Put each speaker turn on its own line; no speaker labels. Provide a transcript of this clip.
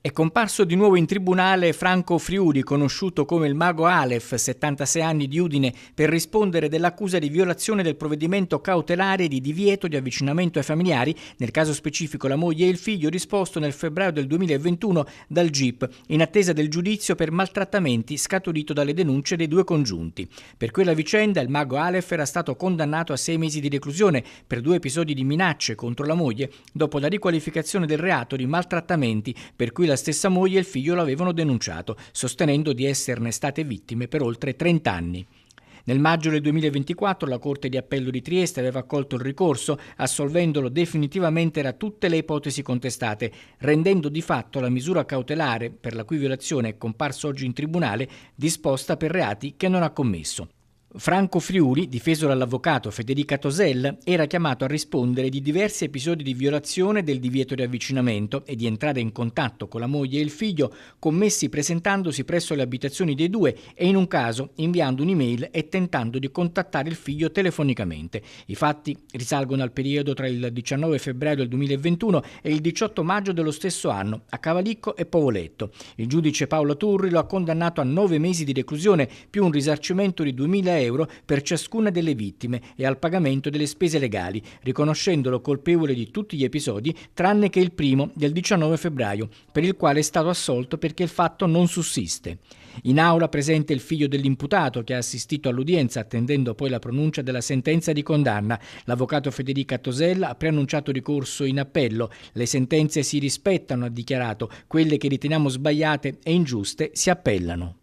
È comparso di nuovo in tribunale Franco Friuli, conosciuto come il Mago Aleph, 76 anni di Udine, per rispondere dell'accusa di violazione del provvedimento cautelare di divieto di avvicinamento ai familiari, nel caso specifico la moglie e il figlio, risposto nel febbraio del 2021 dal GIP, in attesa del giudizio per maltrattamenti scaturito dalle denunce dei due congiunti. Per quella vicenda il Mago Aleph era stato condannato a 6 mesi di reclusione per 2 episodi di minacce contro la moglie, dopo la riqualificazione del reato di maltrattamenti per cui la stessa moglie e il figlio l'avevano denunciato, sostenendo di esserne state vittime per oltre 30 anni. Nel maggio del 2024 la Corte di Appello di Trieste aveva accolto il ricorso, assolvendolo definitivamente da tutte le ipotesi contestate, rendendo di fatto la misura cautelare, per la cui violazione è comparso oggi in tribunale, disposta per reati che non ha commesso. Franco Friuli, difeso dall'avvocato Federica Tosel, era chiamato a rispondere di diversi episodi di violazione del divieto di avvicinamento e di entrare in contatto con la moglie e il figlio commessi presentandosi presso le abitazioni dei due e in un caso inviando un'email e tentando di contattare il figlio telefonicamente. I fatti risalgono al periodo tra il 19 febbraio del 2021 e il 18 maggio dello stesso anno a Cavalicco e Povoletto. Il giudice Paolo Turri lo ha condannato a 9 mesi di reclusione più un risarcimento di 2.000 euro per ciascuna delle vittime e al pagamento delle spese legali, riconoscendolo colpevole di tutti gli episodi tranne che il primo del 19 febbraio, per il quale è stato assolto perché il fatto non sussiste. In aula presente il figlio dell'imputato che ha assistito all'udienza attendendo poi la pronuncia della sentenza di condanna. L'avvocato Federica Tosella ha preannunciato ricorso in appello. Le sentenze si rispettano, ha dichiarato, quelle che riteniamo sbagliate e ingiuste si appellano.